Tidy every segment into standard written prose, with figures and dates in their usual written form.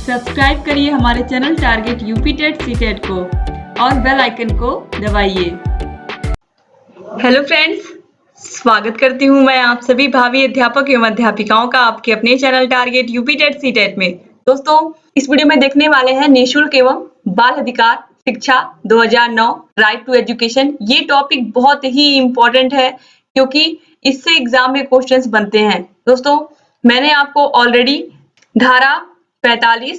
Subscribe करिए हमारे channel target UP TET CTET को और बेल आइकन को दबाइए। हेलो फ्रेंड्स, स्वागत करती हूँ मैं आप सभी भावी अध्यापक एवं अध्यापिकाओं का आपके अपने channel target UP TET CTET में। दोस्तों, इस वीडियो में देखने वाले हैं निःशुल्क एवं बाल अधिकार शिक्षा 2009 राइट टू एजुकेशन। ये टॉपिक बहुत ही इम्पोर्टेंट है क्योंकि इससे एग्जाम में क्वेश्चंस बनते हैं। दोस्तों, मैंने आपको ऑलरेडी धारा 45,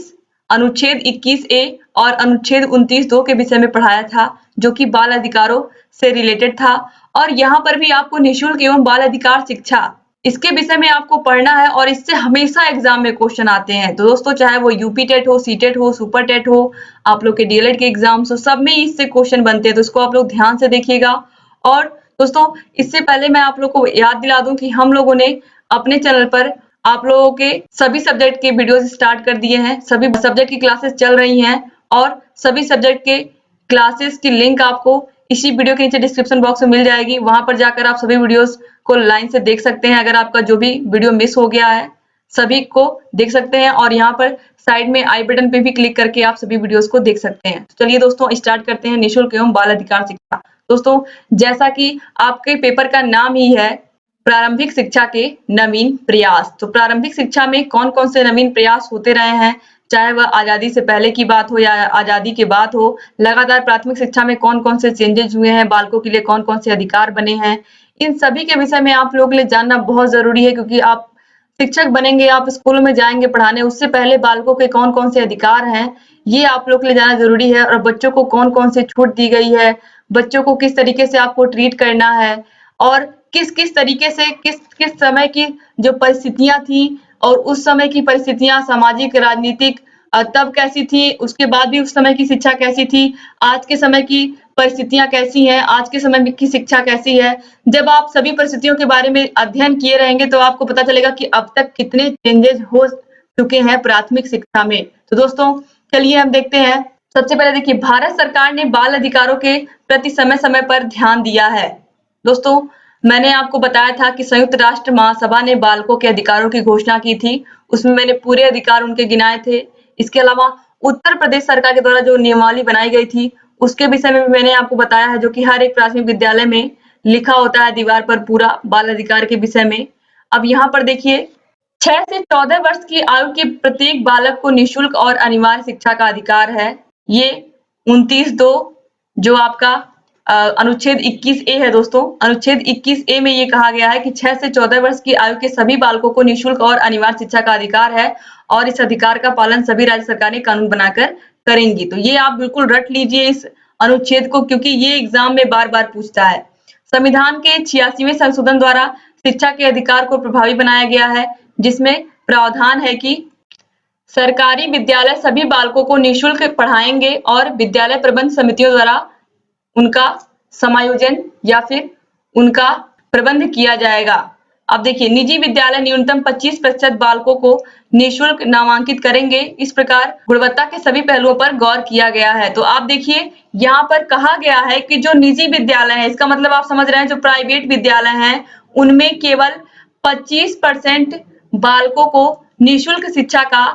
अनुच्छेद 21A और अनुच्छेद 29(2) के विषय में पढ़ाया था, जो कि बाल अधिकारों से रिलेटेड था। और यहाँ पर भी आपको निःशुल्क एवं बाल अधिकार शिक्षा, इसके विषय में आपको पढ़ना है और इससे हमेशा एग्जाम में क्वेश्चन आते हैं। तो दोस्तों, चाहे वो यूपी टेट हो, सीटेट हो, सुपर टेट हो, आप लोग के डीएलएड के एग्जाम्स हो, सब में इससे क्वेश्चन बनते हैं। तो इसको आप लोग ध्यान से देखिएगा। और दोस्तों, इससे पहले मैं आप लोग को याद दिला दूं कि हम लोगों ने अपने चैनल पर आप लोगों के सभी सब्जेक्ट के वीडियोस स्टार्ट कर दिए हैं। सभी सब्जेक्ट की क्लासेस चल रही हैं और सभी सब्जेक्ट के क्लासेस की लिंक आपको इसी वीडियो के नीचे डिस्क्रिप्शन बॉक्स में मिल जाएगी। वहां पर जाकर आप सभी वीडियोस को लाइन से देख सकते हैं। अगर आपका जो भी वीडियो मिस हो गया है, सभी को देख सकते हैं और यहाँ पर साइड में आई बटन पे भी क्लिक करके आप सभी वीडियोस को देख सकते हैं। तो चलिए दोस्तों, स्टार्ट करते हैं निःशुल्क एवं बाल अधिकार शिक्षा। दोस्तों, जैसा कि आपके पेपर का नाम ही है, प्रारंभिक शिक्षा के नवीन प्रयास। तो प्रारंभिक शिक्षा में कौन कौन से नवीन प्रयास होते रहे हैं, चाहे वह आजादी से पहले की बात हो या आजादी के बाद हो। लगातार प्राथमिक शिक्षा में कौन कौन से चेंजेस हुए हैं, बालकों के लिए कौन कौन से अधिकार बने हैं, इन सभी के विषय में आप लोगों के लिए जानना बहुत जरूरी है। क्योंकि आप शिक्षक बनेंगे, आप स्कूलों में जाएंगे पढ़ाने, उससे पहले बालकों के कौन कौन से अधिकार हैं, ये आप लोग के लिए जानना जरूरी है। और बच्चों को कौन कौन से छूट दी गई है, बच्चों को किस तरीके से आपको ट्रीट करना है और किस किस तरीके से किस किस समय की जो परिस्थितियां थी और उस समय की परिस्थितियां सामाजिक राजनीतिक तब कैसी थी, उसके बाद भी उस समय की शिक्षा कैसी थी, आज के समय की परिस्थितियां कैसी हैं, आज के समय की शिक्षा कैसी है। जब आप सभी परिस्थितियों के बारे में अध्ययन किए रहेंगे तो आपको पता चलेगा कि अब तक कितने चेंजेस हो चुके हैं प्राथमिक शिक्षा में। तो दोस्तों, चलिए हम देखते हैं। सबसे पहले देखिए, भारत सरकार ने बाल अधिकारों के प्रति समय समय पर ध्यान दिया है। दोस्तों, मैंने आपको बताया था कि संयुक्त राष्ट्र महासभा ने बालकों के अधिकारों की घोषणा की थी। उसमें मैंने पूरे अधिकार उनके गिनाए थे। इसके अलावा उत्तर प्रदेश सरकार के द्वारा जो नियमावली बनाई गई थी, उसके विषय में भी मैंने आपको बताया है, जो कि हर एक प्राथमिक विद्यालय में लिखा होता है दीवार पर पूरा बाल अधिकार के विषय में। अब यहाँ पर देखिए, 6 से 14 वर्ष की आयु के प्रत्येक बालक को निःशुल्क और अनिवार्य शिक्षा का अधिकार है। ये 29(2) जो आपका अनुच्छेद 21A है। दोस्तों, अनुच्छेद 21A में ये कहा गया है कि 6 से 14 वर्ष की आयु के सभी बालकों को निःशुल्क और अनिवार्य शिक्षा का अधिकार है और इस अधिकार का पालन सभी राज्य सरकारें कानून बनाकर करेंगी। तो ये आप बिल्कुल रट लीजिए इस अनुच्छेद को, क्योंकि ये एग्जाम में बार बार पूछता है। संविधान के 86वें संशोधन द्वारा शिक्षा के अधिकार को प्रभावी बनाया गया है, जिसमें प्रावधान है कि सरकारी विद्यालय सभी बालकों को निःशुल्क पढ़ाएंगे और विद्यालय प्रबंध समितियों द्वारा उनका समायोजन या फिर उनका प्रबंध किया जाएगा। अब देखिए, निजी विद्यालय न्यूनतम 25% बालकों को निःशुल्क नामांकित करेंगे। इस प्रकार गुणवत्ता के सभी पहलुओं पर गौर किया गया है। तो आप देखिए, यहाँ पर कहा गया है कि जो निजी विद्यालय है, इसका मतलब आप समझ रहे हैं जो प्राइवेट विद्यालय हैं, उनमें केवल 25% बालकों को निःशुल्क शिक्षा का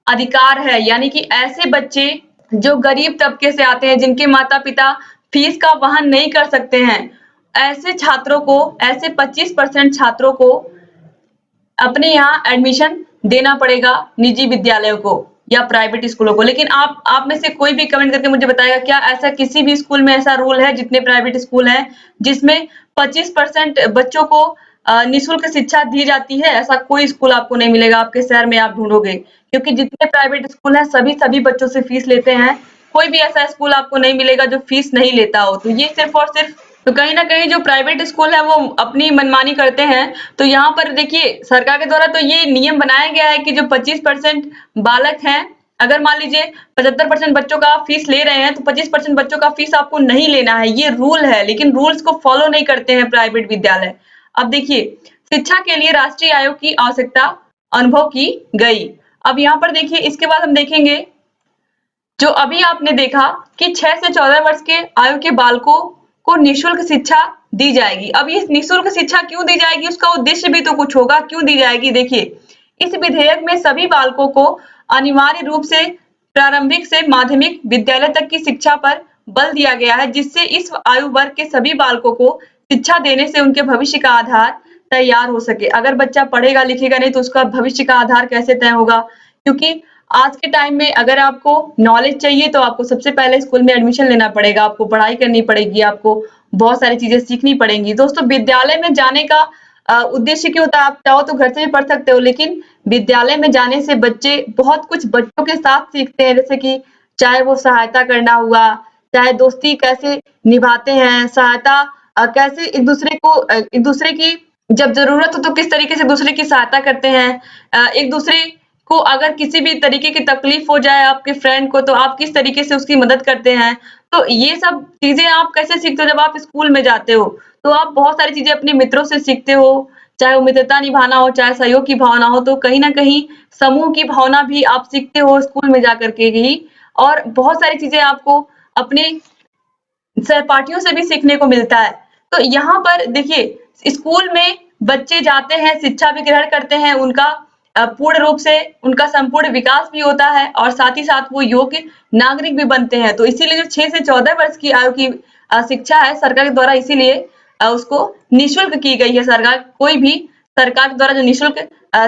अधिकार है। यानी कि ऐसे बच्चे जो गरीब तबके से आते हैं, जिनके माता पिता फीस का वहन नहीं कर सकते हैं, ऐसे छात्रों को, ऐसे 25% छात्रों को अपने यहाँ एडमिशन देना पड़ेगा, निजी विद्यालयों को या प्राइवेट स्कूलों को। लेकिन आप में से कोई भी कमेंट करके मुझे बताएगा, क्या ऐसा किसी भी स्कूल में ऐसा रूल है, जितने प्राइवेट स्कूल हैं, जिसमें 25% बच्चों को निःशुल्क शिक्षा दी जाती है? ऐसा कोई स्कूल आपको नहीं मिलेगा, आपके शहर में आप ढूंढोगे, क्योंकि जितने प्राइवेट स्कूल हैं सभी बच्चों से फीस लेते हैं। कोई भी ऐसा स्कूल आपको नहीं मिलेगा जो फीस नहीं लेता हो। तो ये सिर्फ और सिर्फ, तो कहीं ना कहीं जो प्राइवेट स्कूल है वो अपनी मनमानी करते हैं। तो यहाँ पर देखिए, सरकार के द्वारा तो ये नियम बनाया गया है कि जो 25% बालक हैं, अगर मान लीजिए 75% बच्चों का आप फीस ले रहे हैं, तो 25% बच्चों का फीस आपको नहीं लेना है, ये रूल है। लेकिन रूल्स को फॉलो नहीं करते हैं प्राइवेट विद्यालय। अब देखिए, शिक्षा के लिए राष्ट्रीय आयोग की आवश्यकता अनुभव की गई। अब यहाँ पर देखिए, इसके बाद हम देखेंगे, जो अभी आपने देखा कि 6 से 14 वर्ष के आयु के बालकों को निःशुल्क शिक्षा दी जाएगी। अब ये निःशुल्क शिक्षा क्यों दी जाएगी, उसका उद्देश्य भी तो कुछ होगा, क्यों दी जाएगी। देखिए, इस विधेयक में सभी बालकों को अनिवार्य रूप से प्रारंभिक से माध्यमिक विद्यालय तक की शिक्षा पर बल दिया गया है, जिससे इस आयु वर्ग के सभी बालकों को शिक्षा देने से उनके भविष्य का आधार तैयार हो सके। अगर बच्चा पढ़ेगा लिखेगा नहीं तो उसका भविष्य का आधार कैसे तय होगा? क्योंकि आज के टाइम में अगर आपको नॉलेज चाहिए तो आपको सबसे पहले स्कूल में एडमिशन लेना पड़ेगा, आपको पढ़ाई करनी पड़ेगी, आपको बहुत सारी चीजें सीखनी पड़ेंगी। दोस्तों, विद्यालय में जाने का उद्देश्य क्या होता है? आप चाहो तो घर से भी पढ़ सकते हो, लेकिन विद्यालय में जाने से बच्चे बहुत कुछ बच्चों के साथ सीखते हैं, जैसे कि चाहे वो सहायता करना हुआ, चाहे दोस्ती कैसे निभाते हैं, सहायता कैसे एक दूसरे की जब जरूरत हो तो किस तरीके से दूसरे की सहायता करते हैं, एक दूसरे को अगर किसी भी तरीके की तकलीफ हो जाए आपके फ्रेंड को तो आप किस तरीके से उसकी मदद करते हैं। तो ये सब चीजें आप कैसे सीखते हो? जब आप स्कूल में जाते हो तो आप बहुत सारी चीजें अपने मित्रों से सीखते हो, चाहे वो मित्रता निभाना हो, चाहे सहयोग की भावना हो, तो कहीं न कहीं समूह की भावना भी आप सीखते हो स्कूल में जाकर के ही। और बहुत सारी चीजें आपको अपने सहपाठियों से भी सीखने को मिलता है। तो यहाँ पर देखिए, स्कूल में बच्चे जाते हैं, शिक्षा भी ग्रहण करते हैं, उनका पूर्ण रूप से उनका संपूर्ण विकास भी होता है और साथ ही साथ वो योग्य नागरिक भी बनते हैं। तो इसीलिए जो 6 से 14 वर्ष की आयु की शिक्षा है सरकार के द्वारा इसीलिए उसको निःशुल्क की गई है। कोई भी सरकार के द्वारा जो निःशुल्क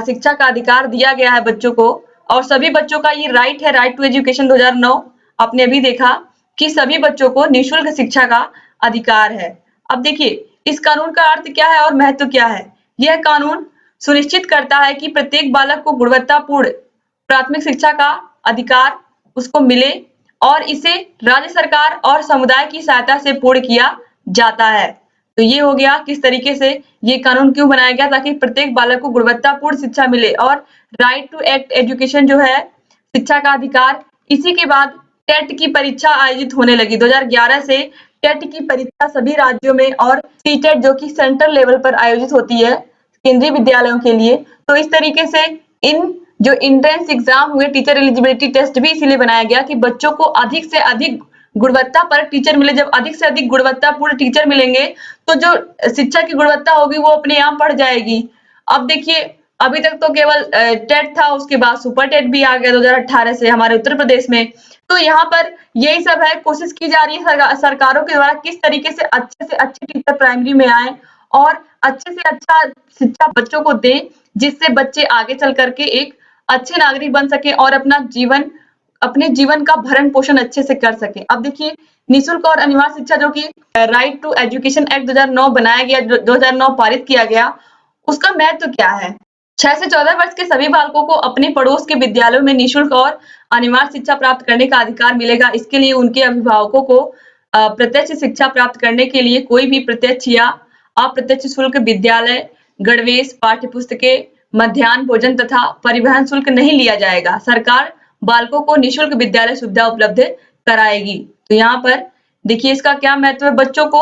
शिक्षा का अधिकार दिया गया है बच्चों को, और सभी बच्चों का ये राइट है, राइट टू एजुकेशन 2009 आपने अभी देखा कि सभी बच्चों को निःशुल्क शिक्षा का अधिकार है। अब देखिए, इस कानून का अर्थ क्या है और महत्व क्या है? यह कानून सुनिश्चित करता है कि प्रत्येक बालक को गुणवत्तापूर्ण प्राथमिक शिक्षा का अधिकार उसको मिले और इसे राज्य सरकार और समुदाय की सहायता से पूर्ण किया जाता है। तो ये हो गया किस तरीके से ये कानून क्यों बनाया गया, ताकि प्रत्येक बालक को गुणवत्तापूर्ण शिक्षा मिले। और राइट टू एक्ट एजुकेशन जो है शिक्षा का अधिकार, इसी के बाद टेट की परीक्षा आयोजित होने लगी 2011 से। टेट की परीक्षा सभी राज्यों में और सीटेट जो कि सेंट्रल लेवल पर आयोजित होती है केंद्रीय विद्यालयों के लिए। तो इस तरीके से इन जो एंट्रेंस एग्जाम हुए, टीचर एलिजिबिलिटी टेस्ट भी इसीलिए बनाया गया कि बच्चों को अधिक से अधिक गुणवत्ता पर टीचर मिले। जब अधिक से अधिक गुणवत्तापूर्ण टीचर मिलेंगे तो जो शिक्षा की गुणवत्ता होगी वो अपने आप बढ़ जाएगी। अब देखिए, अभी तक तो केवल टेट था, उसके बाद सुपर टेट भी आ गया 2018 से हमारे उत्तर प्रदेश में। तो यहाँ पर यही सब है, कोशिश की जा रही है सरकारों के द्वारा किस तरीके से अच्छे टीचर प्राइमरी में आए और अच्छे से अच्छा शिक्षा बच्चों को दें, जिससे बच्चे आगे चल करके एक अच्छे नागरिक बन सके और अपने जीवन का भरण पोषण अच्छे से कर सके। अब देखिए, निःशुल्क और अनिवार्य शिक्षा जो कि राइट टू एजुकेशन एक्ट 2009 बनाया गया, 2009 पारित किया गया, उसका महत्व क्या है? 6 से 14 वर्ष के सभी बालकों को अपने पड़ोस के विद्यालयों में निःशुल्क और अनिवार्य शिक्षा प्राप्त करने का अधिकार मिलेगा। इसके लिए उनके अभिभावकों को प्रत्यक्ष शिक्षा प्राप्त करने के लिए कोई भी प्रत्यक्ष या अप्रत्यक्ष शुल्क विद्यालय, गणवेश, पाठ्य पुस्तकें, मध्याह्न भोजन तथा परिवहन शुल्क नहीं लिया जाएगा। सरकार बालकों को निःशुल्क विद्यालय सुविधा उपलब्ध कराएगी। तो यहाँ पर देखिए इसका क्या महत्व है बच्चों को।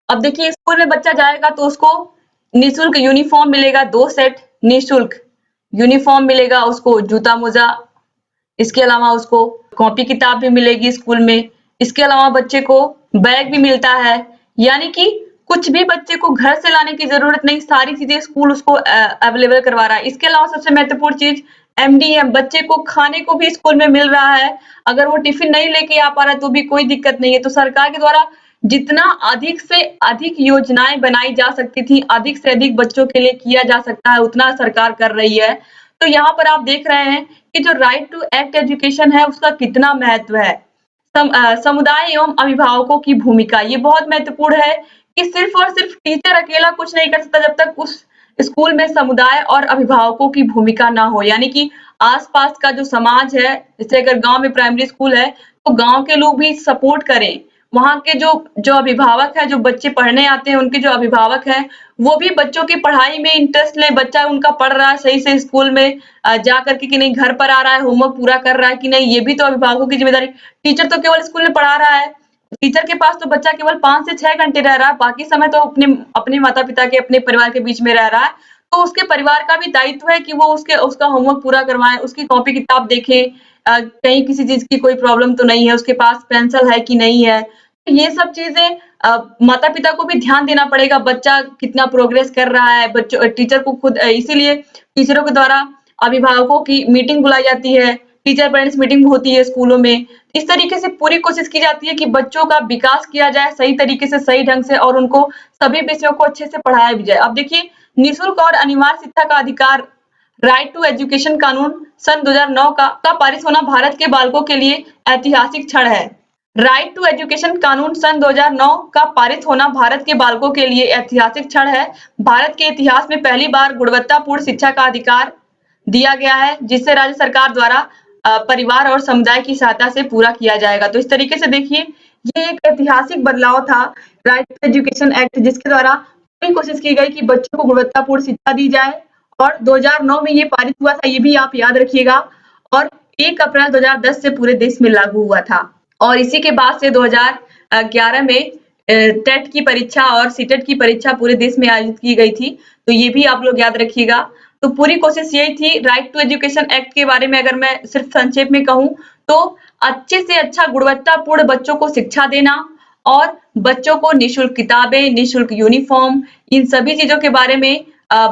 अब देखिए, स्कूल में बच्चा जाएगा तो उसको निःशुल्क यूनिफॉर्म मिलेगा, 2 सेट निःशुल्क यूनिफॉर्म मिलेगा उसको, जूता मोजा, इसके अलावा उसको कॉपी किताब भी मिलेगी स्कूल में। इसके अलावा बच्चे को बैग भी मिलता है, यानी कि कुछ भी बच्चे को घर से लाने की जरूरत नहीं, सारी चीजें स्कूल उसको अवेलेबल करवा रहा है। इसके अलावा सबसे महत्वपूर्ण चीज एमडीएम, बच्चे को खाने को भी स्कूल में मिल रहा है। अगर वो टिफिन नहीं लेके आ पा रहा है तो भी कोई दिक्कत नहीं है। तो सरकार के द्वारा जितना अधिक से अधिक योजनाएं बनाई जा सकती थी, अधिक से अधिक बच्चों के लिए किया जा सकता है, उतना सरकार कर रही है। तो यहाँ पर आप देख रहे हैं कि जो राइट टू एक्ट एजुकेशन है उसका कितना महत्व है। समुदाय एवं अभिभावकों की भूमिका, ये बहुत महत्वपूर्ण है कि सिर्फ और सिर्फ टीचर अकेला कुछ नहीं कर सकता जब तक उस स्कूल में समुदाय और अभिभावकों की भूमिका ना हो। यानी कि आसपास का जो समाज है, जैसे अगर गांव में प्राइमरी स्कूल है तो गांव के लोग भी सपोर्ट करें। वहाँ के जो अभिभावक है, जो बच्चे पढ़ने आते हैं उनके जो अभिभावक हैं, वो भी बच्चों की पढ़ाई में इंटरेस्ट ले। बच्चा उनका पढ़ रहा है सही से स्कूल में जा करके कि नहीं, घर पर आ रहा है, होमवर्क पूरा कर रहा है कि नहीं, ये भी तो अभिभावकों की जिम्मेदारी। टीचर तो केवल स्कूल में पढ़ा रहा है, टीचर के पास तो बच्चा केवल 5 से 6 घंटे रह रहा है, बाकी समय तो अपने माता पिता के, अपने परिवार के बीच में रह रहा है। तो उसके परिवार का भी दायित्व है कि वो उसका होमवर्क पूरा करवाएं, उसकी कॉपी किताब देखें, कहीं किसी चीज की कोई प्रॉब्लम तो नहीं है, उसके पास पेंसिल है कि नहीं है। तो ये सब चीजें माता पिता को भी ध्यान देना पड़ेगा, बच्चा कितना प्रोग्रेस कर रहा है। बच्चों टीचर को खुद इसीलिए टीचरों के द्वारा अभिभावकों की मीटिंग बुलाई जाती है, टीचर पेरेंट्स मीटिंग होती है स्कूलों में। इस तरीके से पूरी कोशिश की जाती है कि बच्चों का विकास किया जाए सही तरीके से, सही ढंग से, और उनको सभी विषयों को अच्छे से पढ़ाया भी जाए। अब देखिए, निःशुल्क और अनिवार्य शिक्षा का अधिकार, राइट टू एजुकेशन कानून सन 2009 का पारित होना भारत के बालकों के लिए ऐतिहासिक क्षण है। राइट टू एजुकेशन कानून सन 2009 का पारित होना भारत के बालकों के लिए ऐतिहासिक क्षण है। भारत के इतिहास में पहली बार गुणवत्तापूर्ण शिक्षा का अधिकार दिया गया है, जिसे राज्य सरकार द्वारा परिवार और समुदाय की सहायता से पूरा किया जाएगा। तो इस तरीके से देखिए, ये एक ऐतिहासिक बदलाव था, राइट टू एजुकेशन एक्ट, जिसके द्वारा पूरी कोशिश की गई कि बच्चों को गुणवत्तापूर्ण शिक्षा दी जाए, और 2009 में ये पारित हुआ था, ये भी आप याद रखिएगा, और 1 अप्रैल 2010 से पूरे देश में लागू हुआ था। और इसी के बाद से 2011 में टेट की परीक्षा और सीटेट की परीक्षा पूरे देश में आयोजित की गई थी। तो ये भी आप लोग याद रखिएगा। तो पूरी कोशिश यही थी। राइट टू एजुकेशन एक्ट के बारे में अगर मैं सिर्फ संक्षेप में कहूँ, तो अच्छे से अच्छा गुणवत्तापूर्ण बच्चों को शिक्षा देना, और बच्चों को निःशुल्क किताबें, निःशुल्क यूनिफॉर्म, इन सभी चीजों के बारे में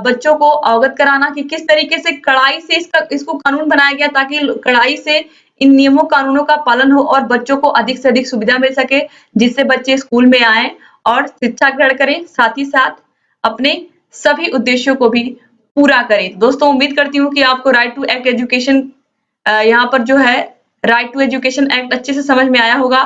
बच्चों को अवगत कराना कि किस तरीके से कड़ाई से इसको कानून बनाया गया, ताकि कड़ाई से इन नियमों कानूनों का पालन हो और बच्चों को अधिक से अधिक सुविधा मिल सके, जिससे बच्चे स्कूल में आए और शिक्षा ग्रहण करें, साथ ही साथ अपने सभी उद्देश्यों को भी पूरा करें। दोस्तों, उम्मीद करती हूँ कि आपको राइट टू एक्ट एजुकेशन, यहाँ पर जो है राइट टू एजुकेशन एक्ट अच्छे से समझ में आया होगा,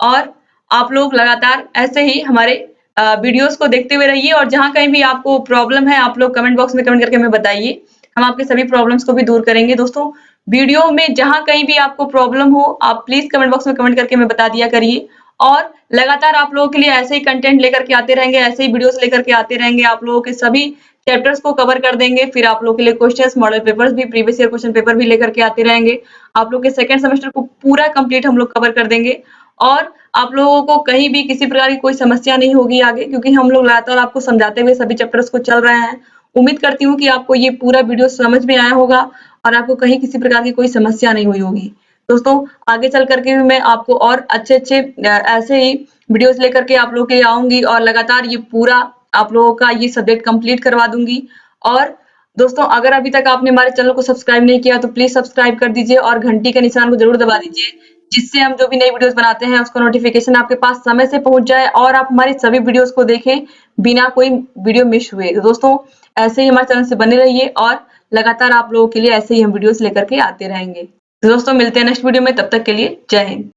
और आप लोग लगातार ऐसे ही हमारे वीडियोस को देखते हुए रहिए, और जहाँ कहीं भी आपको प्रॉब्लम है, आप लोग कमेंट बॉक्स में कमेंट करके हमें बताइए। हम आपके सभी प्रॉब्लम्स को भी दूर करेंगे। दोस्तों, वीडियो में जहाँ कहीं भी आपको प्रॉब्लम हो, आप प्लीज कमेंट बॉक्स में कमेंट करके हमें बता दिया करिए, और लगातार आप लोगों के लिए ऐसे ही कंटेंट लेकर के आते रहेंगे, ऐसे ही वीडियोस लेकर के आते रहेंगे। आप लोगों के सभी चैप्टर्स को कवर कर देंगे, फिर आप लोगों के लिए क्वेश्चंस, मॉडल पेपर्स भी, प्रीवियस ईयर क्वेश्चन पेपर भी लेकर के आते रहेंगे। आप लोग के सेकंड सेमेस्टर को पूरा कंप्लीट हम लोग कवर कर देंगे, और आप लोगों को कहीं भी किसी प्रकार की कोई समस्या नहीं होगी आगे, क्योंकि हम लोग लगातार आपको समझाते हुए सभी चैप्टर्स को चल रहे हैं। उम्मीद करती हूँ कि आपको ये पूरा वीडियो समझ में आया होगा, और आपको कहीं किसी प्रकार की कोई समस्या नहीं हुई होगी। दोस्तों, आगे चल करके भी मैं आपको और अच्छे-अच्छे ऐसे ही वीडियोस लेकर के आप लोगों के लिए आऊंगी, और लगातार ये पूरा आप लोगों का ये सब्जेक्ट कंप्लीट करवा दूंगी। और दोस्तों, अगर अभी तक आपने हमारे चैनल को सब्सक्राइब नहीं किया, तो प्लीज सब्सक्राइब कर दीजिए, और घंटी के निशान को जरूर दबा दीजिए, जिससे हम जो भी नई वीडियोस बनाते हैं उसका नोटिफिकेशन आपके पास समय से पहुंच जाए, और आप हमारी सभी वीडियोस को देखें बिना कोई वीडियो मिस हुए। तो दोस्तों, ऐसे ही हमारे चैनल से बने रहिए, और लगातार आप लोगों के लिए ऐसे ही हम वीडियोस लेकर के आते रहेंगे। तो दोस्तों, मिलते हैं नेक्स्ट वीडियो में, तब तक के लिए जय हिंद।